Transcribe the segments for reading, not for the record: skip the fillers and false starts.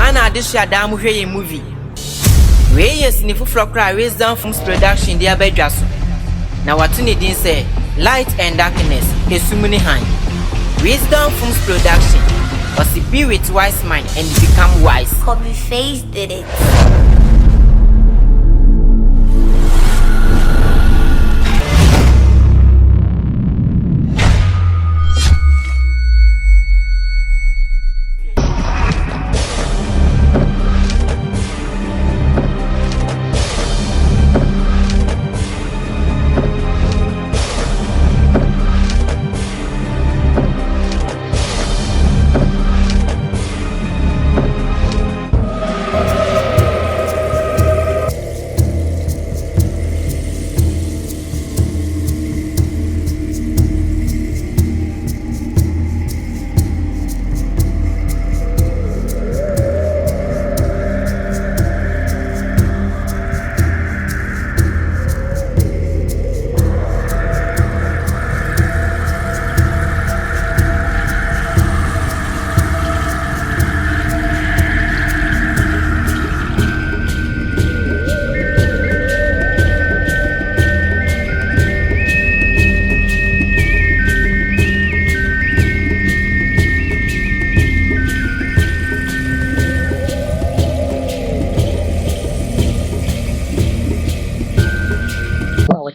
Wana this Shadam movie. Reyes ni Fufrokra raised down Films Production dear Bedraso. Now what you need say light and darkness, Esumuni hand. Wisdom Films Production was to be with wise mind and become wise. Copy Face did it.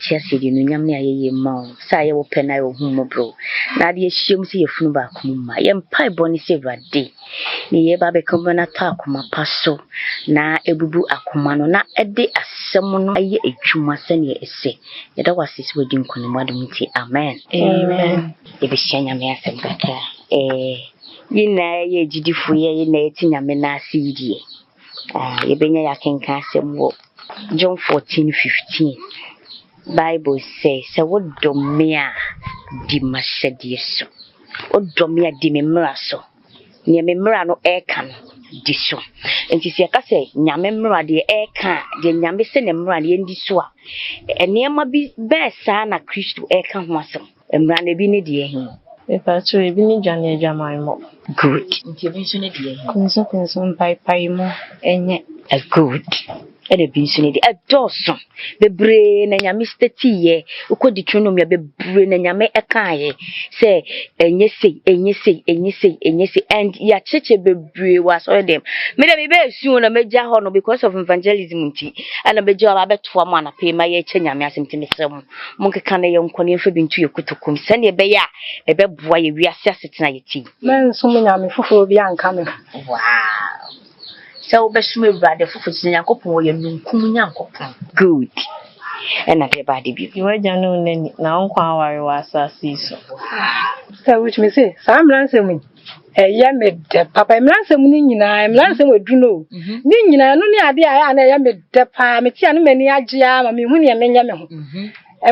Chelsea di nunyam ne ayeye ma sa ye wo pena yo hu bro na de ehiem se ye funu ba kuma ye mpai boni se wade ni ye ba be komana ta akoma paso na ebubu akoma no na ede asem no aye adwuma sane ese ye da wasisi wadi nkoni madum ti amen e be hyanya me asem kaka yina ye gidifo ye na etinya me na asidi ye benya ya kenka asem wo John 14:15 Bible says, "So what domia di masediso? What domia di memraso? Ni memra no eka no diso. Enti se aka se nya memra de eka de nyame se ne memra de ndi so a enema bi be sa na Kristo eka ho asem. Emra na bi ne de ehin. E pa so e bi ni jane adwaman mo. Good. Enti bi so ne de ehin. Kunso pai mo enye a good. Ede bi nso ne de adoso bebre na nyame statiye ukodi twunom ya bebre na nyame ekaaye se enye sei and ya cheche bebre was all them me dem be esu na meja ho no because of evangelism nti ana beja ala beto am ana pe ma ye che nyame asem me sem mo nkeka na ye nkone mfa bintu ye kutukum se ne be ya e be boa ye wiase asetena ye ti men so mo nyame foforo bi anka me wow. So besme brother fufuti nyankopon ye nunkum nyankopon good and everybody be you waja no nani na onkwa aware wa asasi so so which me say sam ransem ya me de papa mransem ni nyina mransem edu no ni nyina no ni ade a na ya me de pa me tia no mani agea ma me hu ne me nya me ho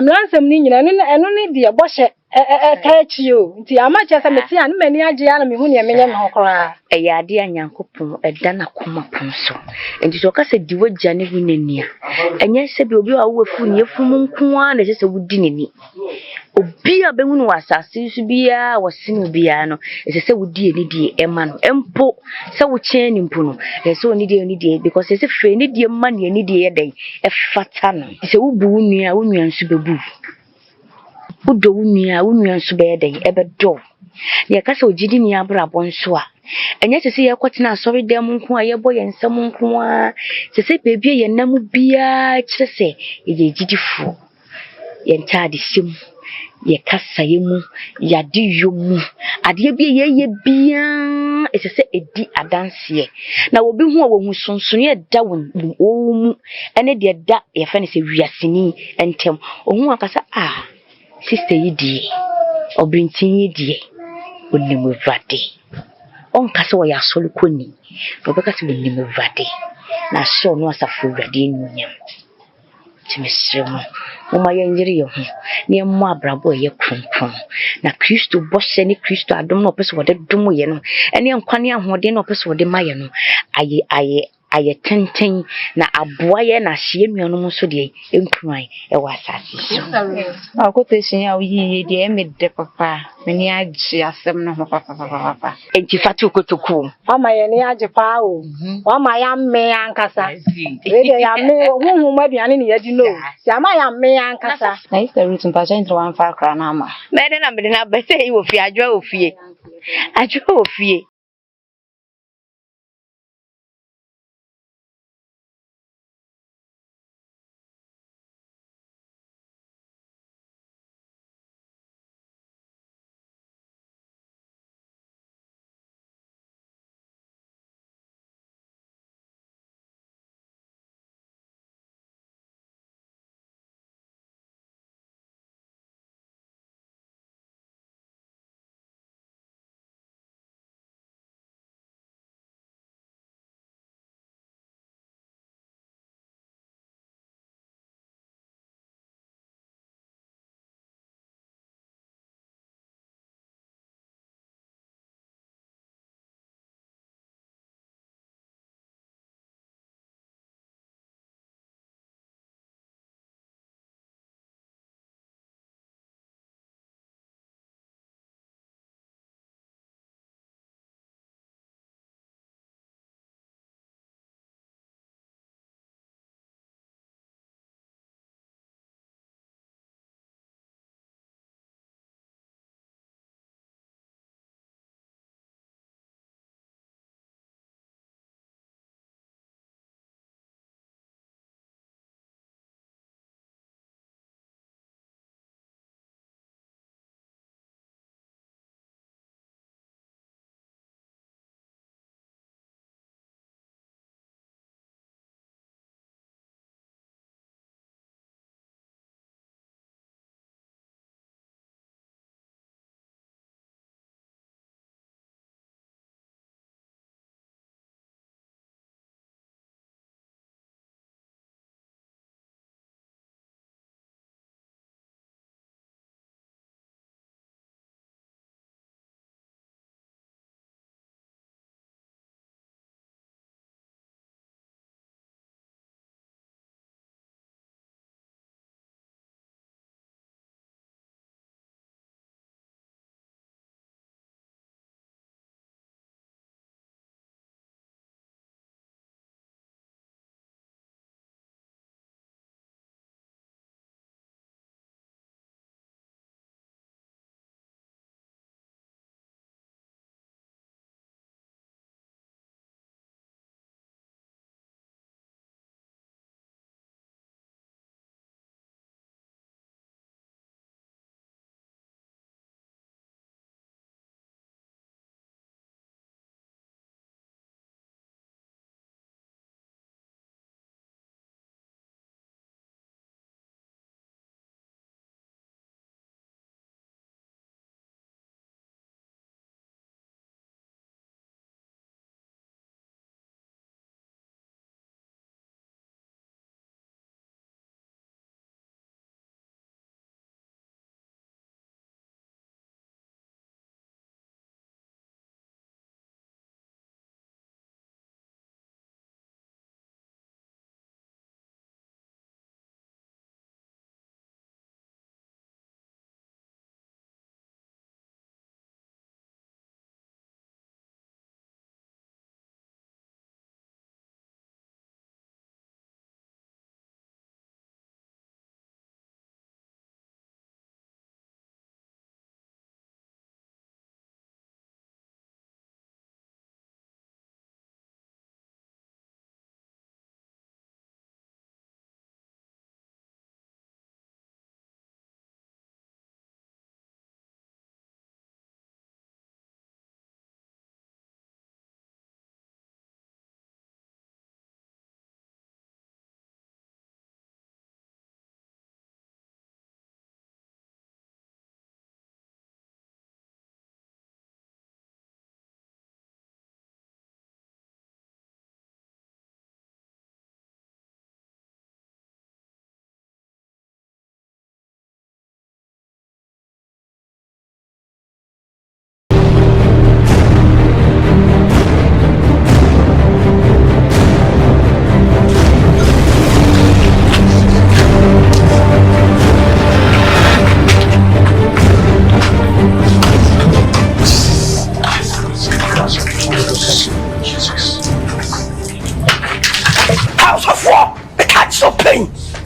mransem ni nyina no ni de bohye tachi yo nti amacha sa me tia no mani agea na me hu ne me nya me ho kora ya ade anyankopon eda na koma ponso enti so ka se di waja ne hu nania enye se bi obi wa wo fu ne fu mu nko a na se wudi neni obi a be hu no asase su bia wasinu bia no se wudi eni die ema no empo se wo chen ni mpo no se oni die because se fe ni die ma ne ni die yedai e fata no se wo bu nua wo nua nsu bebu udo wo nua nsu be yedai e be do ye ka se ogidi ni abrabon so a enye sese ye kwetena asori dem nko a ye bo ye nsam nko a sese bebie ye nam bia kyerese ye gidifo ye ntade sim ye kasa ye mu ya di yomu ade bia ye bia sese edi adanse na obi hu a wo hu sonson ye da wo mu ene de da ye fa ne se wiaseni entem ohun akasa sister yi die obrintin yi die onimu vade on kase wo ya solo koni no be kase onimu vade na so no asafo wade nyam timisremo mama ye njiri ye ho ne mo abrabo ye kronkron na Kristo bose ni Kristo adom no pese wode dom ye no ene nkwane ahode no pese wode maye no ayɛ tenten na aboa yɛ na hye nuanom nso de enkuran ɛwɔ asase so quotation a woyi de me de papa me ni agye asɛm no ho papa enti fatu kotoku Ama yɛ ne agye paa o. Wama ya mme ankasa. We de ya mme huhu ma aduane ne yadi no. Si ama ya mme ankasa. na Easter root mpa kyɛn tɛ wan fa akra na ama mɛde na mede na bɛsɛ yi wɔ fie adwa wɔ fie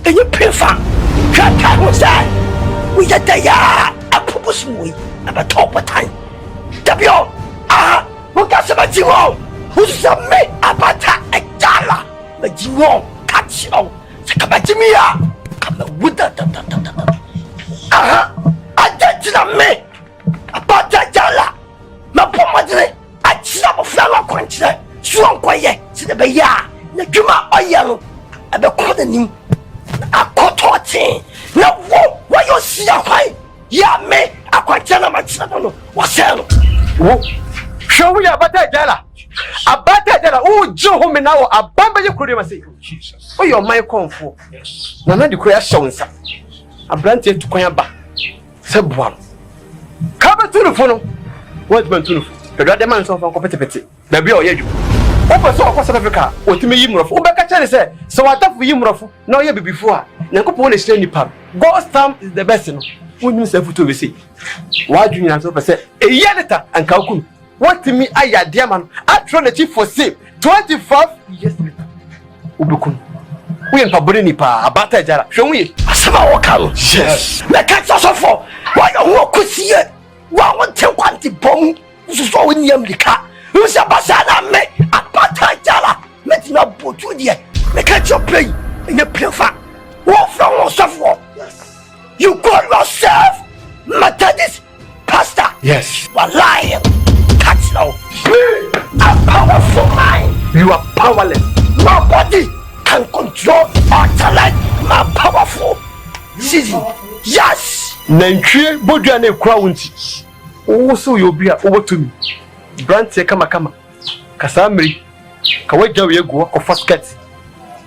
and you pay for. Kaka was that? We get the ya, a purpose way, about top of time. W. What got some at you all? Who's a me about a dollar? But you won't catch you. Come back to me. Come with that. I did me about that dollar. My poor mother, I slap a flower quantity. Strong quiet to the Baya, the Juma or yellow. I be calling him a cotorting. Now, why you see a high? Yeah, me, I quite tell my son. What's hell? Show me about that dollar. About that dollar. Oh, Joe, home now, a bamba you could say. Oh, you're my comfort. None of the questions. A branch to Koyaba. Sub-1. Come to the phone. What's my tune? The other man's of competitive. Baby, or you. Open so across Africa, or to me, Yimrof. Obaka said, so I thought for Yimrof. No, you be before. Nakopo is training pub. Ghost Town is the best. When you say to receive. Why do you answer? Say, a year and Kalkun. What to me, I dear man, I try the chief for sale 25 years later. Ubukun. We are Pabrini pa, a batter jar. Show me. Asama Wakam. Yes. The cats are so for. Why you walk could see it? One won't tell quantity bomb. So in Yamika. Who's a basana me? A batter jar. Let not put you there. Make catch your play in the pilfer. Walk from yourself. You call yourself Methodist pastor. Yes. You are lying. Catch now. A powerful mind. You are powerless. My body can control or talent. My powerful. Season. Yes. Nantrie Bodriane Crownty. Also, you'll be over to me. Brante Kama. Kasamri. Kawaja we go or first cat.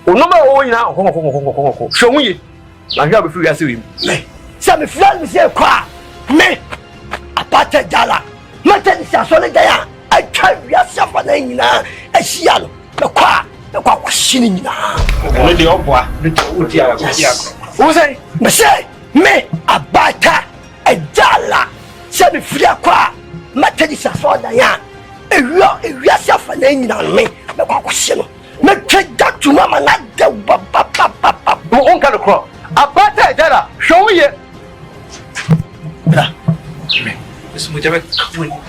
Oh, no matter now. Show me. I have a few years with him. Some friends say, me. A pater dollar. Matter is a solid day. I can't be a suffering now. I see you. The qua was shilling now. Only the opera. Who say, me a batter, a dollar. Some free qua. Matter is a solid day. A real suffering on me. The qua was shilling. Make that to Mamma not the papa. Who won't cut a crop. A batter, dollar. Show me it.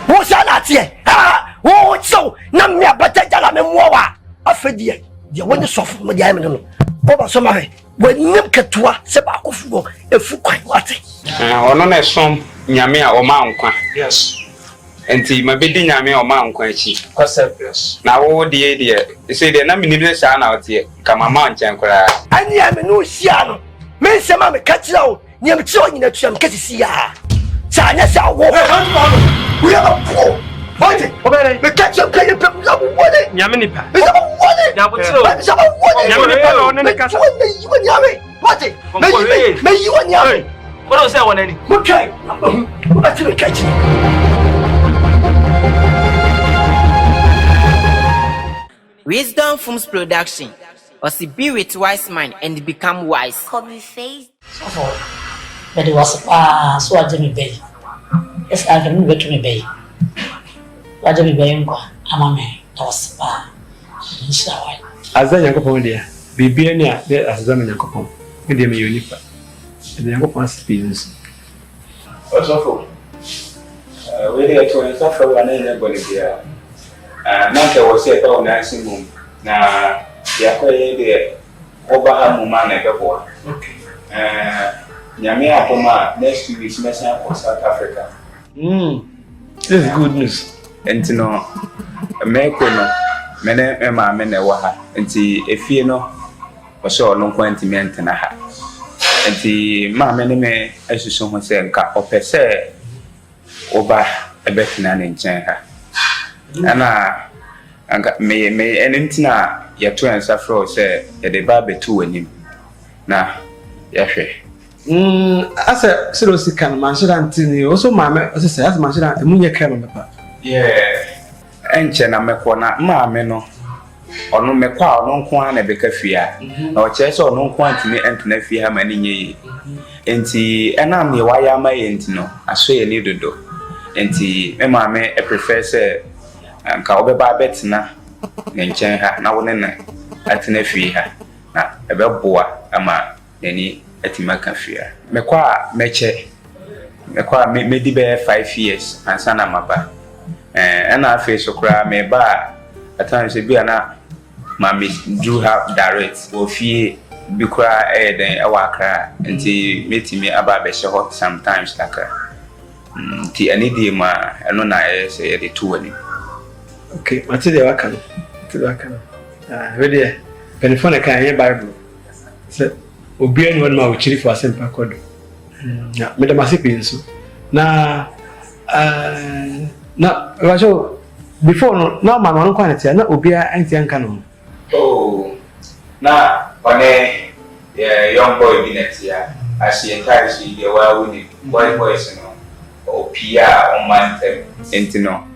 What's that here? Oh, so now me a better than a mowa. I fed you want to suffer with the diamond. Over summer, when Nimkatua, Sebaco, a fool quite what? Or none as some Yamia or Mount. Yes. And see my bidding Yamia or Mount Quenchi. Now, oh, the idea. They say they're not many son out here. Come a mount and cry. I am a new Siano. May some mamma catch out. Near joining the tram, get to see her. China's our war. We are a poor. What? The catch up play a bit of what? Yaminipa. It's about what? It's about what? Yaminipa on the castle. You and Yami. What? May you and Yami. What was that one? Okay. Let's do a catch. Wisdom Films Production. Or see be with wise man and become wise. Copy face. But it was so I didn't bay. Yes, I can move to me bay. I didn't bay. I'm a man. That was as a young couple, dear, be near there as a young couple. Give me unifa. And the young couple experience. What's awful? We did to suffer one anybody here. Not there was a about nursing room. Now, the acquired over man before. Okay. Nyamia Poma next 2 weeks, messing for South Africa. This is good news. And you know, America, many Emma Menewaha, and see if you know, or so long quantity maintenance. And the mamma may, as you so say, or per se, over a better in China. And may anything your twins afro say, a baby two in him. Now, yes. As a seriously can mention Antony also mamma as I mentioned a munya camera. Yeah, and Chena Mekwana, mamma no, or no Mekwa, no quan a baker fear, or chess or no quantity and to nephew have many ye. And see, and I'm the why am I ain't no, I say a little do. And see, mamma, a professor and Cowbe Babetna, and Chen her now and then at nephew her. Now, a bell boa, ama. nani atimaka fia mekwa meche mekwa medi be 5 years ansana maba na afi so kra me ba atan se bia na mami drew her direct wo fie bi kra den e wa kra nti metimi aba be she hot sometimes kakra ti ani di ma eno na se ye de tuwani okay mati de wakano ready penifone kan ye bible se obi enu ma wo chiri for asempa kodo ya me da masipi nso na wajo before no mama no kwana tia na obi anti anka no oh na one young boy bi next year as he entire she the wa we boys no opia on mantem entino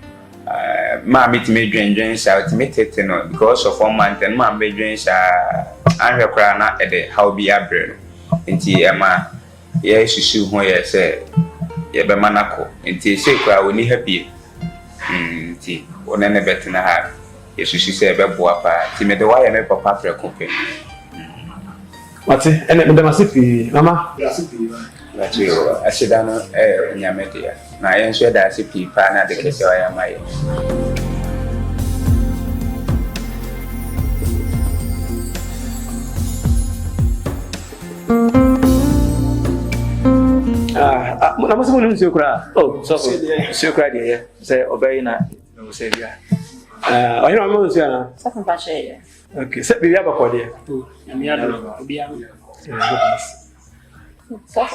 ma meet me dwen shout me tete no because of 1 month and ma be dwen sha anhwe kra na e de how be abre enti ema ye susu ho ye se ye be manako enti se kra woni happy enti onene betina ha ye susu se be boa pa ti me de wa ye me papa preko pe mati ene me da masipi mama masipi lati o asidano nyamedia na yen so da sipi pa na de kese wa ya mai na maso mo nsi okura so si okura de say obey na no say bia oyin ma mo nsi ana Something about share. okay se bi aba ko de mi ado obi am So,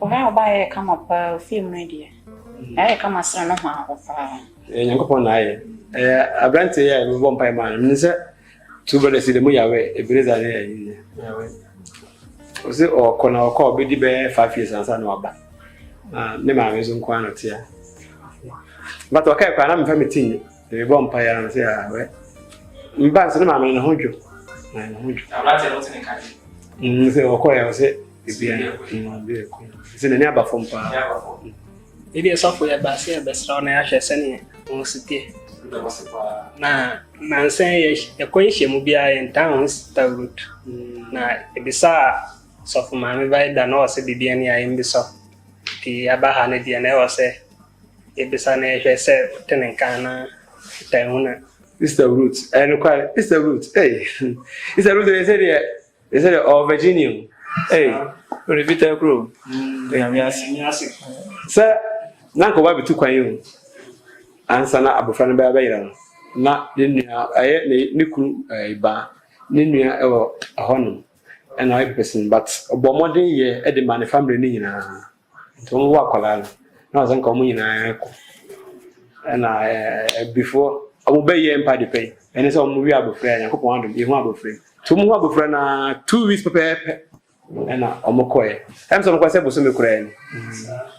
how buy come up film media? I come as no how nyankopon na aye abrante ya me bo mpai ma me se two brothers de mo yawe ebreza na aye yawe o se o kona o ko be di be 5 years ansa na oba ne ma me zo nkwa no tia but o kai kwa na me fa metin de bo mpai ya na se yawe mba se na ma me no hojo na hojo abrante no tin kan se o ko ya o se bibia be ko se ne aba fom pa Ele só foi a base a bestra na acha sene on city na nsen ya konhye mu bia entan on starut na ebisa so for mama vai da no se bibia ni ayi mbiso ti aba ha ne dia na o se ebisa na ehwe se tenen kan na tauna Mr. Root and quite Mr. Root hey Mr. Root they said oh Virginia hey Revita crew yamiasi sir nanko ba bitu kwan yo ansa na abofra no ba yira na ne nua aye ne kuru ba ne nua ewo ahono and I person but obomodin ye e de man family ni nyina to mo wa kwala na ozan ka mo nyina ko and before omo be ye mpa de pay ene so mo wi abofra yakopon adom ye hu abofra to mo hu abofra na 2 weeks pepe ena omokoye emso mo kwase boso me kura ni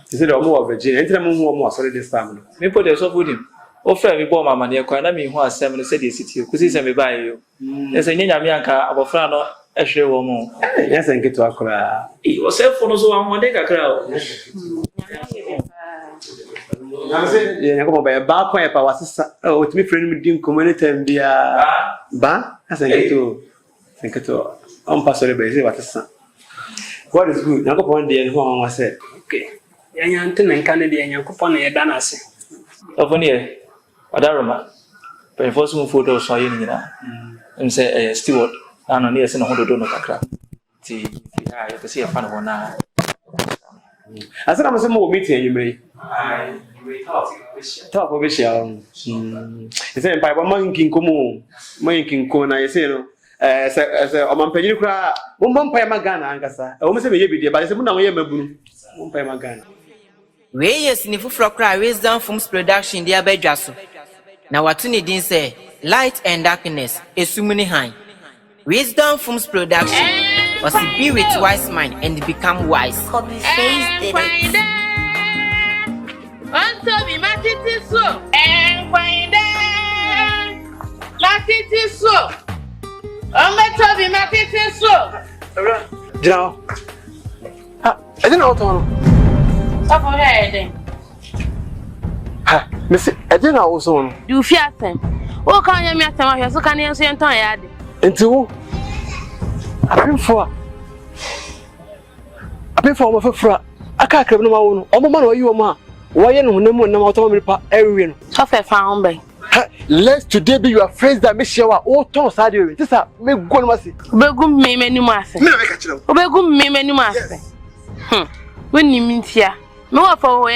ti se de omo wa Virginia entina mo hu omo asori this time no me put the so food him o fra me bo mama ne kwa na me hu asem no se de city ku si se me ba yo ese nyanya me anka abofra no ehwe wo mo yes enketo akora o se fo no so wa mo de kakra o na se ye nyako ba ba kwa pa wasisa o timi friend mi din community mbia ba asa enketo on pastor be se watisa God is good. Nyako pon de ho an wase. okay yanya ntene nka ne de nyako pon ne da na ase ofoni e adaroma pe force mu photo so ye nyina say steward ano ne yese no hododo no kakra ti ya ye pese ye fa no na Asana mo se mo meeting yimre we talk be share ise mpa ba mankin komo na yese no se o mampanyini kura mo mpa ma Ghana ankasa o mo se me ye bidie ba se mo na wo ye mabunu mo mpa ma Ghana we yes ni fufro kra Wisdom Films Production dia badwaso na watu ni din say Light and Darkness esumuni han Wisdom Films Production was to be with wise mind and become wise. Copy face did it. Onto mi matiti so enkwinde matiti so ometo bi matiti so Jao I don't know what on so for here ha Miss I don't know also on you fiasen o kan ya mi asen wa so kan yan so enton ya de enti wo apem for pay for my fra. I can't crab no one. Oh, man, you ma. Why you no more no automotive every So fair found by. Let today be your friends that make sure all tones are doing. This are me go no see. Begum me many master. Begum me many master. When you mean here. No for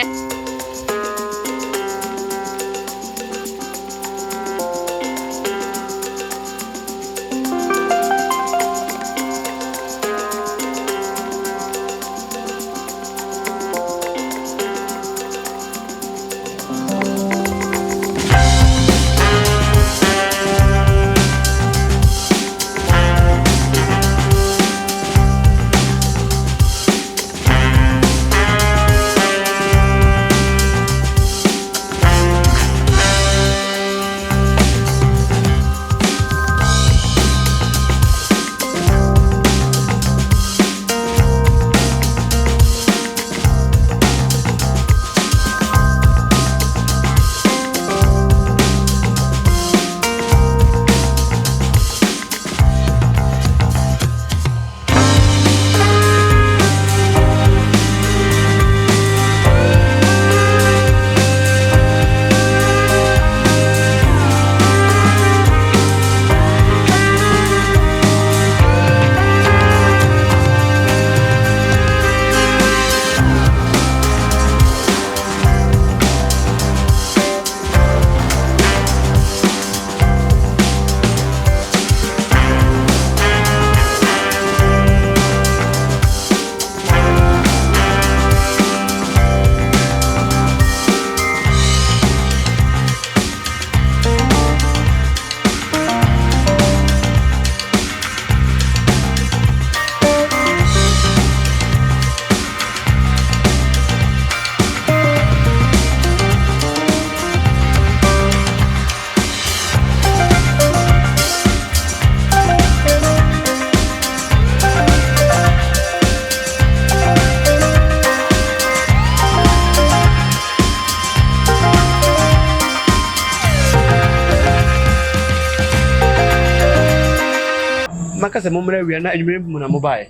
Makasa mumre we na enwere mu na mobile.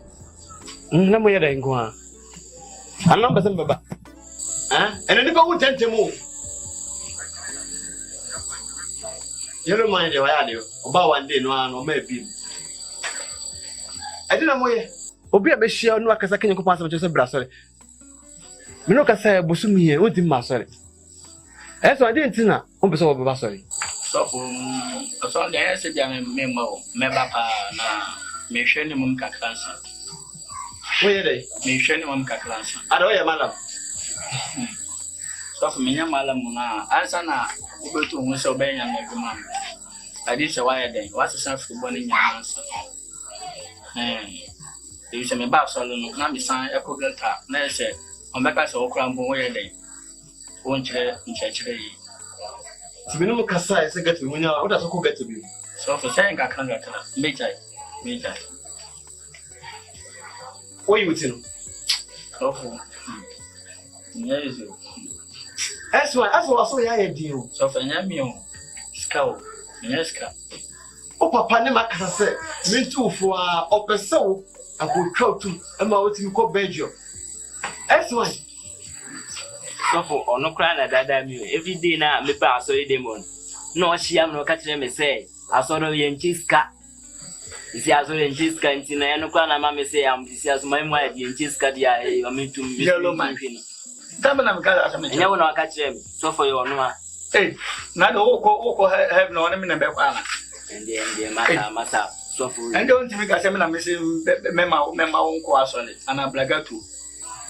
Na mo yeda nko ha. Anamba sem baba. Ene ni ba wu tentemu. Yelo mind wa ya de. Oba one day no an o ma bi. Ade na mo ye. Obi a be hia no akasa kenye ko pasam che bra sore. Me no kasa bosum hie o di ma sore. So ade ntina o be so wo baba sore. So so the answer me baba na me hwe ni mum kakransa. Wo ye dey? Me hwe ni mum kakransa. Ada wo ye malam. So for me nya malam na ansa na obetu hu so be nya na adwuma. Adi se wa ye dey. Wa sesa fubo ni nya ansa. You say me ba so no na me san ekogata na se on beka se okra mbo wo ye dey. Wo nchire yi. Tibinu kasa ese get munya what does ko get to be so for saying ka kan meja what you tell so for yes as so ya deal so for nyami o ska o papa ne makasa se me tufo a opese wo akotwa tu e ma wotimi ko Belgium as why so ono kra na dada mi every day na me pa so demon no shiam no ka kire me say asoro ye nchiska isi asoro ye nchiska ntina ya no kra na ma me say am isi aso mai mo ye nchiska dia e amitum mi dama na me ka asa me nya wo na ka kire me so for yo no a na do ko have no na me na be kwa na ende masa so for ende on timi ka se me na me se me ma wonko aso le ana blagatu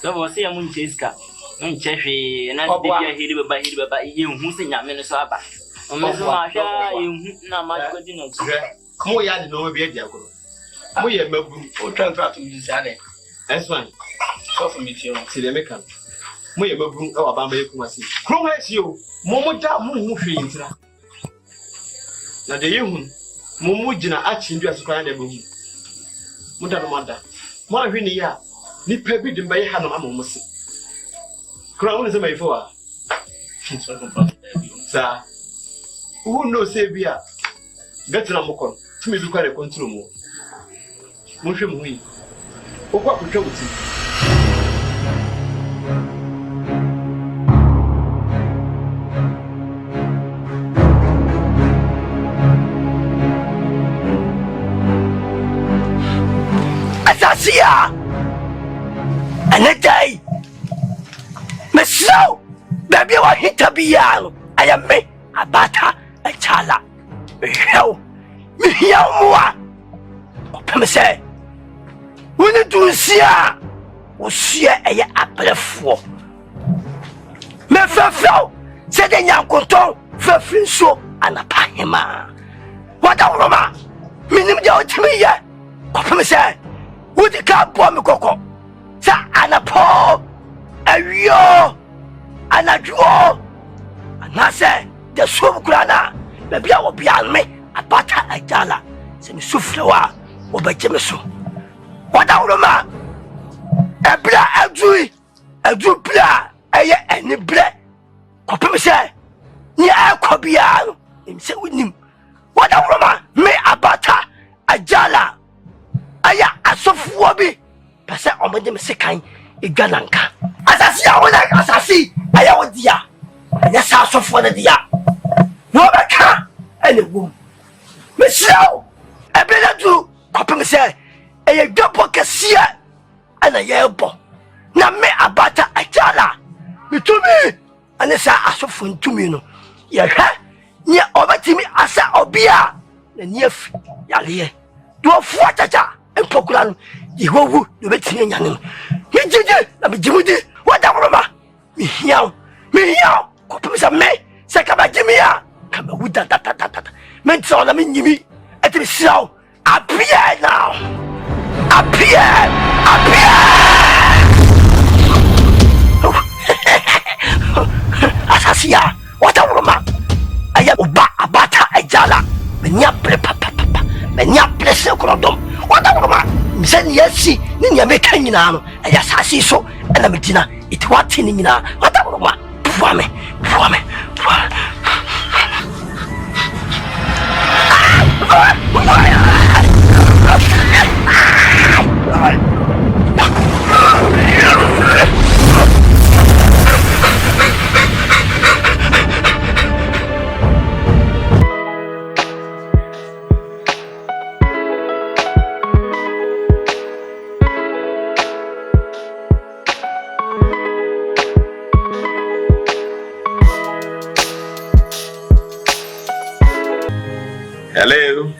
so for say am nchiska nchefi na dibia hiri baba ye hu se nyame no so aba o me so ma hwa ye hu na ma ko di no mo ya de no be dia koro mo ye mabu o transfer to me say that's fine so for me tio ti de meka mo ye mabu e wa ba ma ye kuma si kro ha si o mo da mo hu hwe ntira na de ye hu mo gina a chi ndu asukwa na be hu mo da no mo da mo ahwe ni ya ni pa bi de mbaye ha no ama mo si kro won se mai fo a sa who knows say bia betra mo kon tumi bi kware control mo hwe mo yi okwa kotwa wuti Asasia. And a day. Miss Snow, baby, what hit a biano. I am me, a bata, a chala. Hell, me here more. Open say, when you do see her, will see a apple for. Me fell, said the young control, fell so, and a pahima. What a Roma, meaning the to me yet. Open say, would you come for me, Coco? Sa and a paw, a rio, and a draw. And I say, the soup grana, maybe I will be on me, a butter, a jala, some souffloir, or by Jemisu. What a Roma, a bra, a drew bra, any bread. Open say, near Cobiano, himself with him. What a Roma, me a butter, a jala. Aya asofuobi pese omode me sekan igananka asasi awona asasi aya odia anya sa asofo na dia no beka ene wum me sio ebele du kopem se eye dopo kesia ana yebo na me abata ajala mitumi ane sa asofo ntumi no ye hwe ni obatimi asa obia na nief yale do fuataja en pokulano yehowu no betinye nyane yejije na bijimudi wadawroma mihiao kopisa me se kaba jimia kama wuda tata mentso na minyimi etimi siao appear now appear asasia wadawroma aya uba abata ajala menya papa menya bless okrodom wadawroma misani yasi ni ya meka nyina no aya sasi so na medina it wati ni nyina wadawroma puame Hello.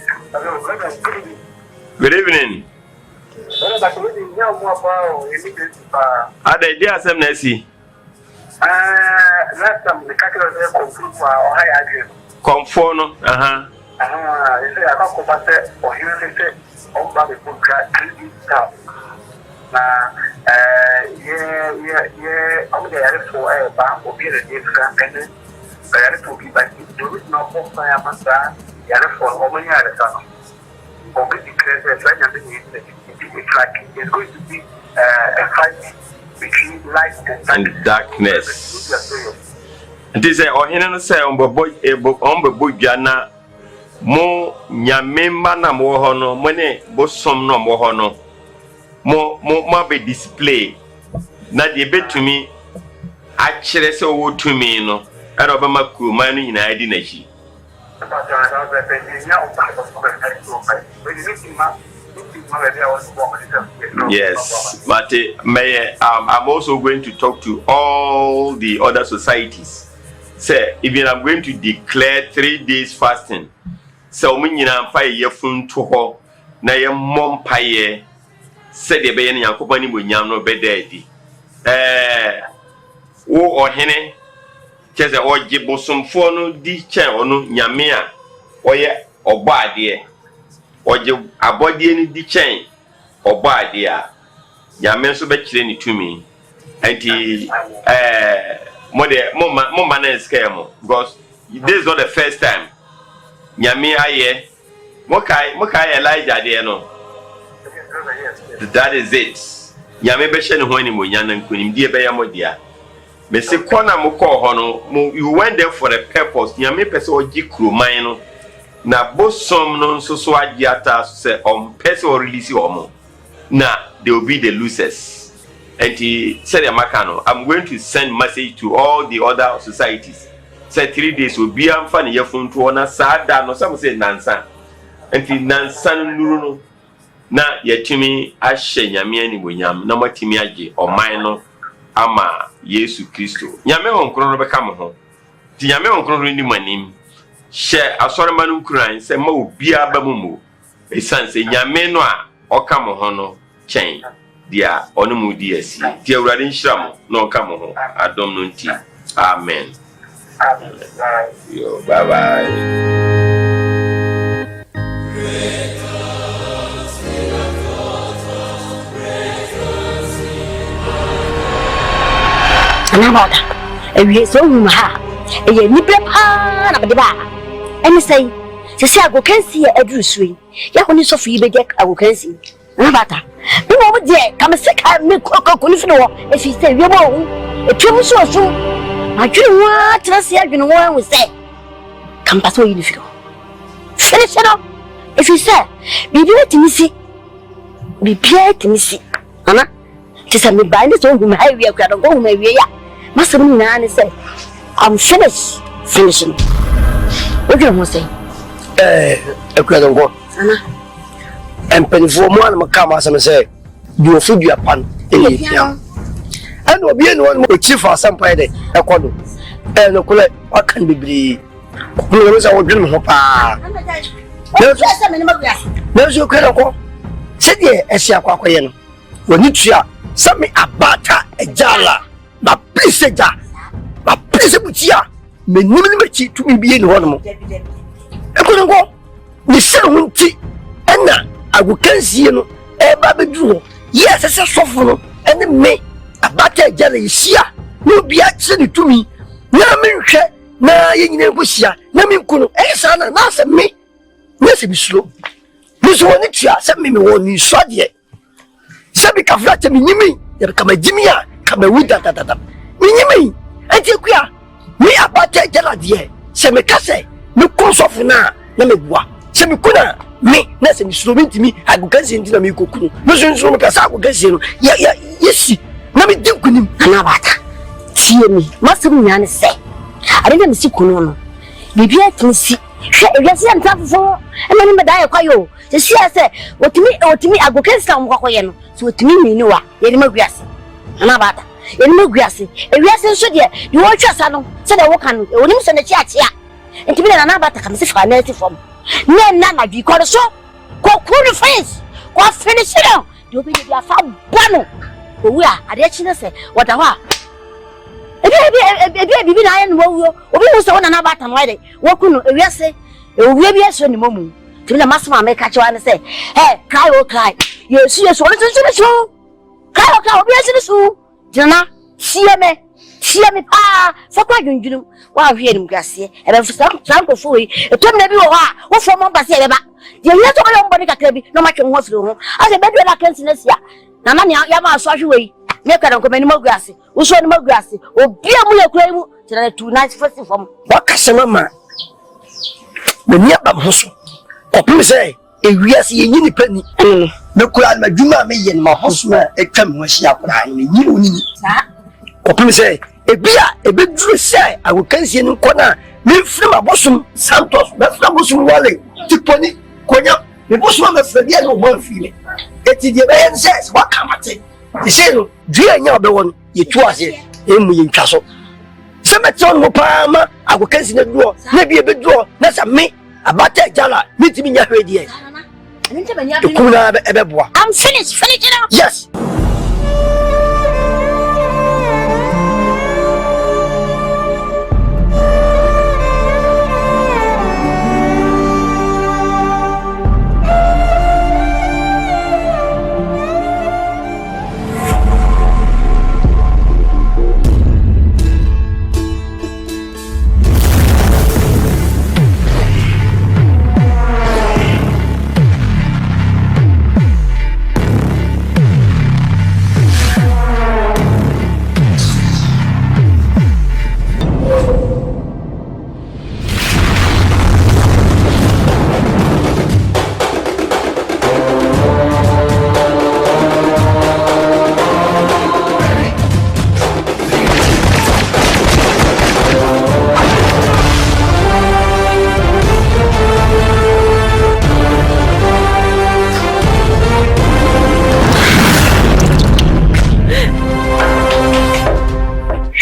Good evening. Ada dia asem na si. Last time the calculus confirm or high address. Confirm no. Is there a compare or here say on back the book credit card. Na I'm there for a bank or be the different and there to be back do it now for I am for how many years ago. Complete declares it's like it's going to be a fight between light and darkness. This is ohene no say on bebo dwana mo nyamemba na mo ho no mo ne bosom no mo ho no mo be display na de betumi a kire se wo tumi no era obama kuruma no nyina adi na chi. Yes, but I'm also going to talk to all the other societies. Say, even I'm going to declare 3 days fasting. So, when you know, fire your phone to her, na your mom pie, said the baby and company with yam no bedadi. Or hene, just a old jibosum for no di chair or no yamia, or ye, or bad dear, or you a body any di chain, or bad dear. Yamen so bet you to me, and he, more manner scam because this is not the first time. Yami aye, Mokai Elijah dear no. That is it. Yami beshen when him yan and kunim dear bayamodia. Messi Kona Moko Hono, you went there for a purpose. Yami peso jikru mino. Na bosom non so agiata say peso release your na they will be the losers. And he said, I'm going to send message to all the other societies. Said 3 days will be funny your phone to honor sad no some say nansan. And he nansan nuruno na yɛtumi ahyɛ nyame animonyam na matumi agye ɔman no ama Yesu Kristo nyame honkrono no bɛka mo ho ti nyame honkrono ni manim hyɛ asɔrema no nkuran sɛ ma obia ba mu esan sɛ nyame no a ɔka mo ho no kyɛn dia ɔno mu di asi ti awurade nhyira mo na ɔka mo ho adom no nti amen yo bye bye. Anabata, ewie so hu ha. Eye nipa pa na bede ba. Eni sei, se agokansi e aduru sui. Ya honi sofu yi beje agokansi. Anabata. Bi mo de kam se ka me kokko ni fino wo. E fi se wie bo hu. E twem so so. Adwene wa trase adwene wo hu se. Kam pa so yi ni fino. Finish it up. E fi se, bibi wetimisi. Bibi wetimisi. Ana? Tisa me ba ni so hu ma hawi akwa don go hu ma wie ya. Masam nani say I'm finished finishing. What do you want to say? A credit go. And penny for one of come as I say, you feed your pan. I know being one more chief or some Friday, a corner. And no collect what can be. Who is our dream? There's your credit go. Said ye, as you are quaking. When you share, send me a butter, a jala. Ma please butia me nimiti to me be in one mo e ko ngo ni se hunti ena agukansie no e ba beduru yes se sofo no ene me abata jale yisia no bia kire ni tumi na menhwe na yenyina busia na menkuno e sa na se me na se bisulo biso woni tua se me woni so de se bi kafra te me nyimi ya kama jimia Kumawood tata minyimi etiquia mi abate jala die se me kase me konsofu na me bua se me kuna me na se me suro mi agukansi ndi na me kokunu me so me kasa agukansi no ya yesi na me dikunim anabata tie mi masem nya ne se ade na me si kunu no bibia tinsi hwe ewiase ya ntafofo ena ni medaya kwayo se sia se otimi agukansi na mkwakoye no so otimi mi wa ye ni maguase anabata eni maguase ewiase nso de ni wo twasa no se de wo kan onim se na chiachia enti bi na anabata kam se fa na ati fom na bi ko so ko kuru face ko finish it de obi de afa bano owu a ade chi ne se wada ho a ebi na ayen wo wo obi wo se wona na anabata mo ide wo kunu ewiase owu bi eso ni momu ti na masama me ka chiwa ne se cry o cry yesu wo so Kaya obi asini su jana sieme pa fakwa dwundwunum wa hwe nim gase e be franco fo yi etom na bi wo ha wo fo mo base e be ba ye yeso ko yo mbodi kakra bi no ma twe ho firi ho ase be dua na kansi na sia na na ya ma so ahwe yi me kwa ko mani magase wo so ni magase obi amu ya kura mu jana tu nice first form wa kasema ma mani aba ho so ko pim say ewiase ye nyini pani me kura na dwuma me ye ma hosma etwam ho hia kura ni nyini onini sa ko pim say ebia ebeduru say awokansie ni nkona me firi ma bosum santos me firi bosum wale tiponi konya me bosum me firi no mo firi eti de be en say wa kamate ti say no dua nya obewon ye tu ase emu ye ntwa so se meton mo pa ma awokansie na duo na bi ebeduro na sa me abata jala mitimi nya hwedie I'm finished now. Yes.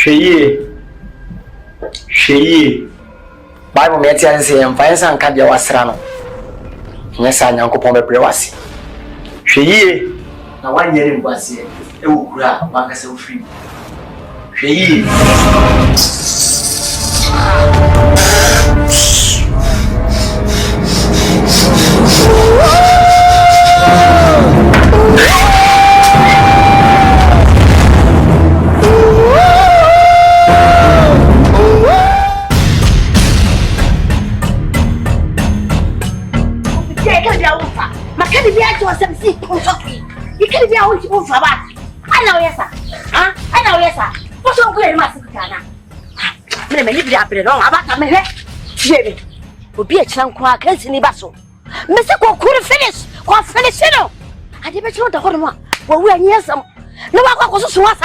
Hweye. Bible me tia say em fa san ka dia wasra no. Nya sa nyankopon be wase. Hweye. Na wan yere mbase e wo kura wan ka se wo free. Hweye. You can't be out of Faba. I know, yes, sir. I know, yes, sir. What's so good, Master Kana? Maybe you happen to know about a minute. Jimmy will be a chunk quack in the basso. Mr. Cook couldn't finish. What finish, you know? I didn't know the whole one. Well, we are near some. No one was so about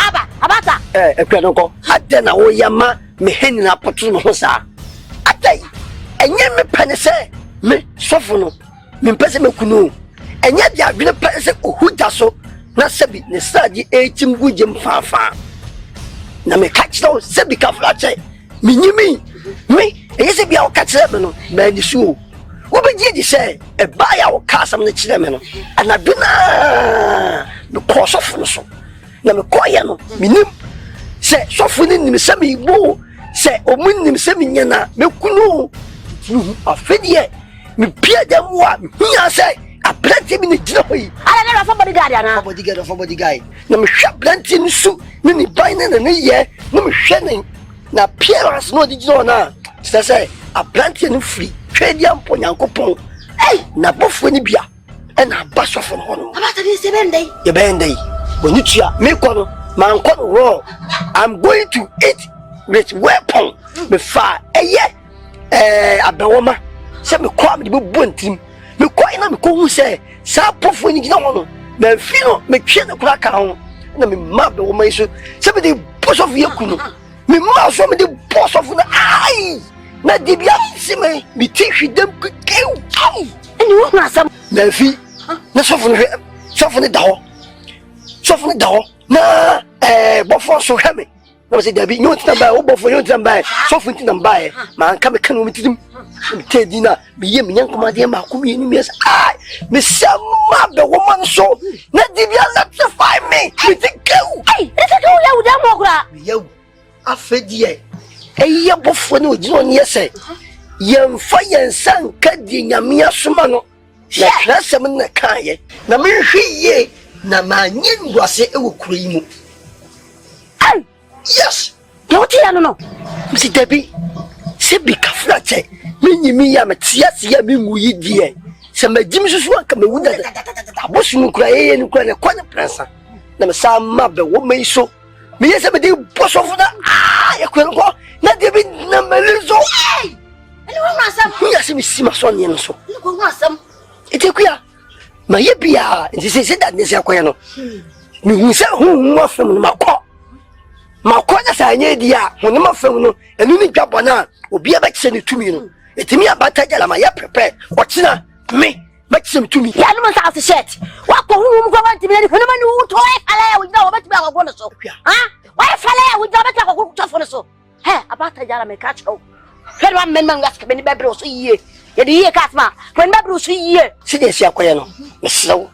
that. A canonco. I don't know, Yama, me hanging up to Mosa. I tell you, and yet me penny me soften, me person canoe. And yet, you have been a person who does so. Not Sabi, the study 18 good jim far. Now, me catch those Sabica flatche. Me, yes, if you are catch them, man, the shoe. What did you say? A buy our castle on the children, and I do not the course of so. Now, me quiet, me say, softening me semi boo, say, or winning semi yana, me kuno. A fidget, me peer them what me say. I plenty in the joy. I never somebody guy, somebody guy. No, me shop plenty in soup, many buying in a year, no, me shedding. Now, Pierre has no digital. Say, I plenty in free, trade young ponyanko pong. Hey, now both when you be and I bust off on honor. About this day, your band day. When you cheer, make one, man, call raw. I'm going to eat with weapon before a year. A bawoma, send me quam the boot team. Me quite na me ko say sa pofo ni gina hono na fino me twe na kura ka ho na me mabbe wo mai so se me de boss of yakunu me ma so me de boss of na ai na de bia se me tihi dem keu ai ani wo na sam na fi na sofo ne da ho na bofo so hame na se da bi nyo tamba wo bofo nyo tamba sofo nti namba ma anka me kan wo mitidim Tedina, be ye young command, my communities. I, Miss Sama, the woman, so not if you electrify me. With the go. Hey, it's a go, you, I fed ye. A year before no, John, yes, young fire and sun, cutting a mere sumano. La class of the kaye. Na me ye, na my name was a cream. Yes, don't you know, Mr. Debbie? Say be careful. Me ya metiasi ya mi muyi die se magim susu aka me wuda abosu nu kura ye nu kura ne kwa ne prensa na me sa ma be wo me so me ye se me de boso fu na ya kwa ko na de bi na melizo ani wo ma sam ya se me sima so ne no so ko wo sam ite kuya ma ye bia nti se da ne se akwa no me hu se hu afem no makọ na sa anye dia hu ne mafem no enu ni dwabọ na obi aba kise ne tumi no etimi abata jala ma ya prepare ochina me maxim to me ya no sa out shirt wa ko hu go want me ni hu ma ni to e fala ya wina obati ba go no so ha wa fala ya wina obati ba go to fo no so he abata jala me catch o he wa men man gas ke ni bebre so yie ye di yie kasma when bebre so yie si de si akoye no me sew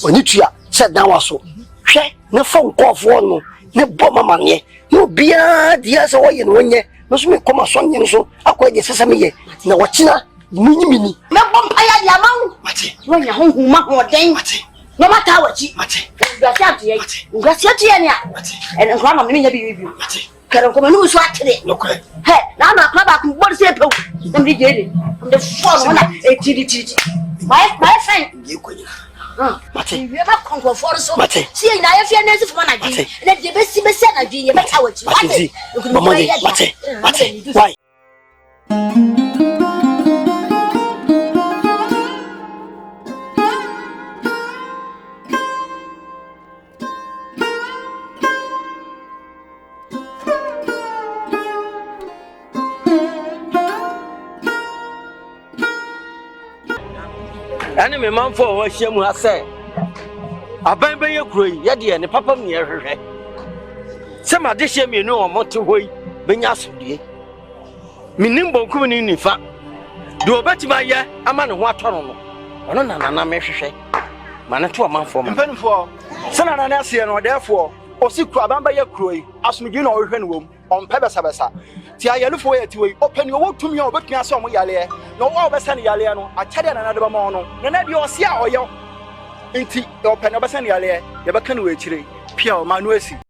oni tua se dan wa so hwe ne fo nkofo no ne bo mama ne no bia dia se wo ye no nye no so me koma so nye so akoye de sesa me ye na wachina mini me bompa ya dia mawu mate wonya honhuma hoden mate no mata wachi mate ngasi atu ne a mate en nkwa ma me nya bi mate kare ko me no so atere no kore he na na kla ba ku bodi se pew dem di jede dem fo no na e tiri my friend ye ko nya mate we ba konko for so mate si na ye fie na si fo na dwi na de be si na dwi ye mata wachi mate why Ani me man for wo hia mu ase aban be ye kuro yi ye de ne papa me hwehwe Some addition me no amount of way, Benyasudi. Minimbo Kumini fa. Do a better my year, a man of what on. I don't know, Manatua man for me. Pen for Sana Nanasian or therefore, or see Crabamba Yakroy, as we know, open room on Pebasabasa. Tia you look for it to open your work to me or book me some Yale. No Oversan Yaliano, I tell you another mono, none of your Sia or your Inti or Penabasan Yale, never can wait today. Pure Manuesi.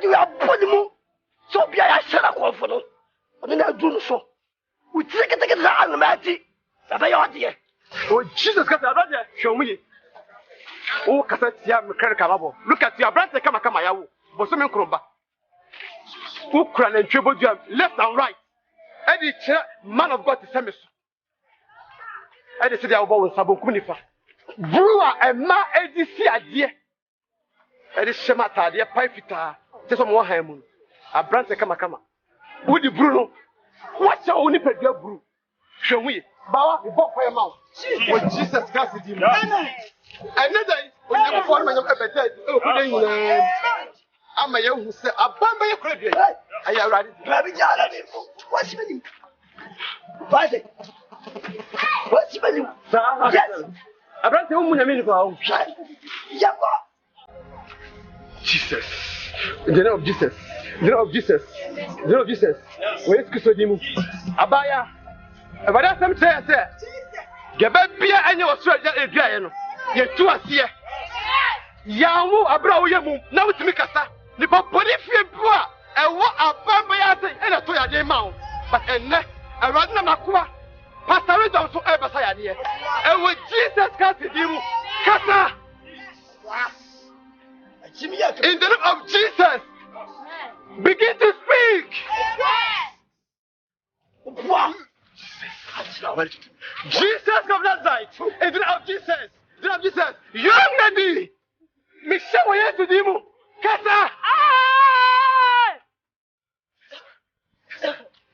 You are putting so be I said a call for no. I mean, I do so. We take it on the matty. Oh, Jesus, got a brother. Show me. Oh, Cassatia, Mechanical. Look at your brother, come, but some crumba. Ukran and triple jam, left and right. Eddie, man of God, to Samus. Eddie said, I was Sabukunifa. Brewer and Ma Eddie, see idea. Eddie Shemata, dear Pipita, just on one hand. A branch, come. Woody Bruno, what's your only pedia brew? Show me. Bawa, you bought for your mouth. What Jesus Christ did. Another, when you perform my appetite, opening, I'm a young who said, a bamba your credit. I am ready. What's your name? What's your name? Yes. I brought the woman a minute ago. Jesus. In the name of Jesus. In the name of Jesus. In the name of Jesus. Where is Kusodimu? Abaya. If I don't say, I say, get back beer and your Australia is dry. You're too as here. Yamu, Abra, Yamu, now to make us. The Popolifian poor, and what a bambay and a toya mount. But and I rather Makua. Pastor is also ever say here. And with Jesus cast him, Kata. In the name of Jesus, begin to speak. Jesus of Nazareth, in the name of Jesus, in the name of Jesus, young lady, Michelle, where to Dimu, Kata.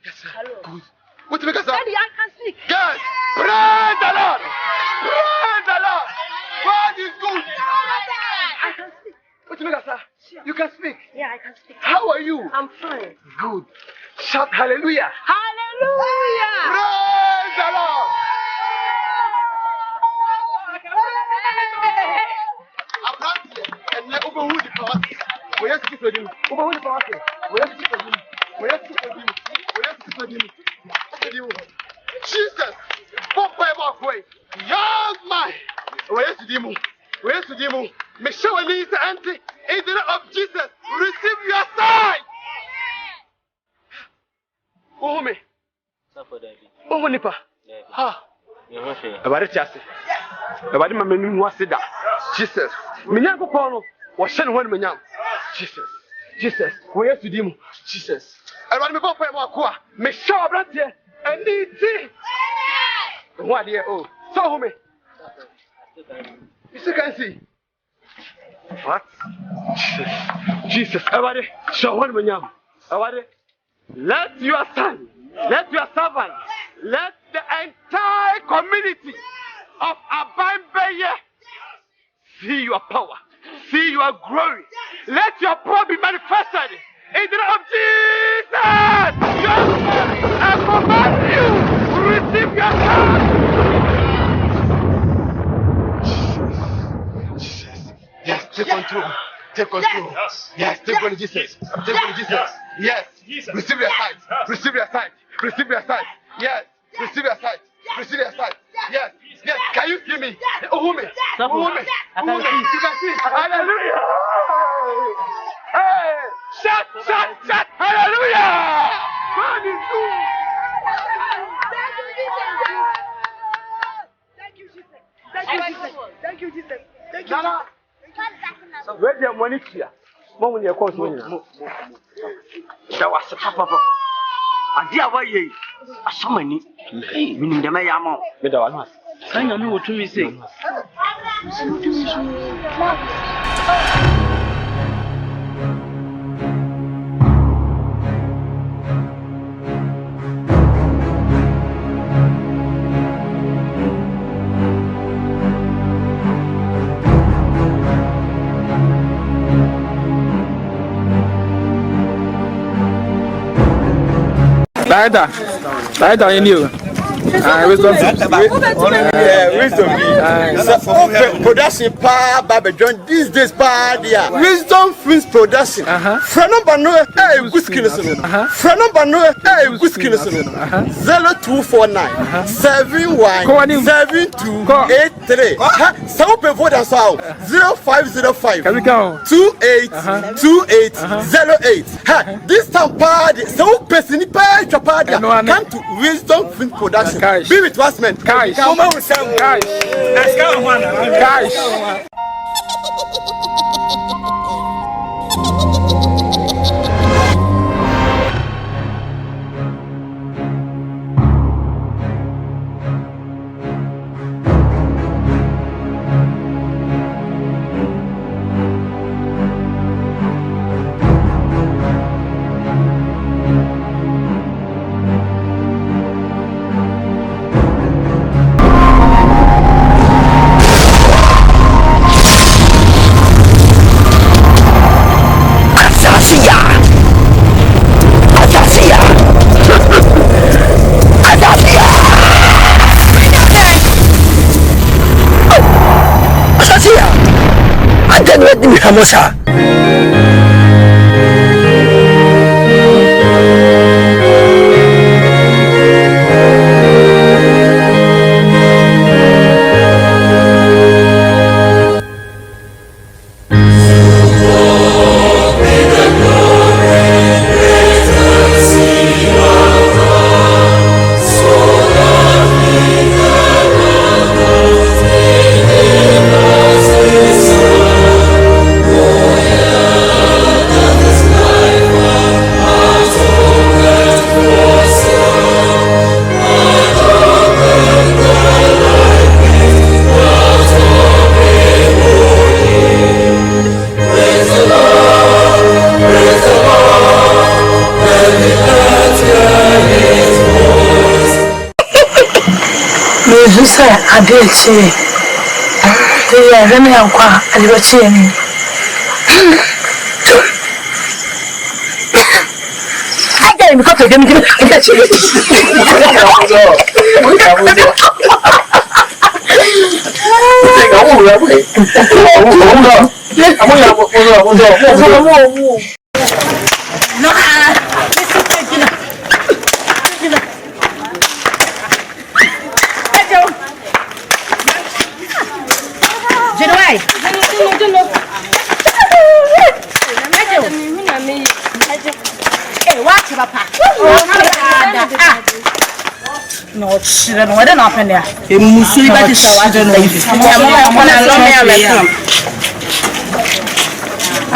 Yes, sir. Good. What do you make, sir? Daddy, I can speak. Yes. Praise the Lord. Praise the Lord. God is good. I can speak. What do you make, sir? You can speak. Yeah, I can speak. How are you? I'm fine. Good. Shout hallelujah. Hallelujah. Praise the Lord. And let Kumawood pass. We have to keep with him. Kumawood pass. We have to keep with him. We have to keep with him. We have to keep with him. Jesus, pop by my way. Young man. We have to do more. We have to do more. Make sure we need to enter in the name of Jesus. Receive your sight. Oh, me. Oh, Nipa. Ha. About Chassis. About my menu was it. Jesus. Minyanko Pono was sent one Minyam. Jesus. Jesus. We have to do more. Jesus. I want me to pay more qua. Make sure I'm here. And need tea. What dear? Oh, so me. You still can see. What? Jesus. Jesus. Everybody, show one Minyam. Everybody, let your son, let your servant, let the entire community of Abambeye see your power, see your glory. Let your power be manifested in the name of Jesus. I command you, receive your son. Jesus. Yes, take control. Take control. Yes, take control, Jesus. Take control, Jesus. Yes. Receive your sight. Receive your sight. Receive your sight. Yes. Receive your sight. Receive your sight. Yes. Yes. Can you see me? Oh, woman. Oh, woman. Oh, woman. You can see. Hallelujah. Hey. Shout, shout, shout. Hallelujah. God is good. Thank you, Jesus. Thank you, Jesus. Thank you, Jesus. Thank you, Jesus. Where's your money here? Mom, you're calling me. That was a papa. And dear, why ye? A summon, meaning the Mayamo. With the one. Can you know what to me say? Later, you knew. Wisdom. Production pa Baba John these days pa dia. Wisdom Films Production. Friend number no good skills. Friend number no good skills. 0249 717283. Some people that saw 0505 282808. This time pa so person pa come to Wisdom Films Production. Be with us, man. Guys, come on with some guys. Let's go, man. Guys. Amosa. Adechi ya reme yankwa alibachi ni aga mi ko to gemi adechi no children what an open there.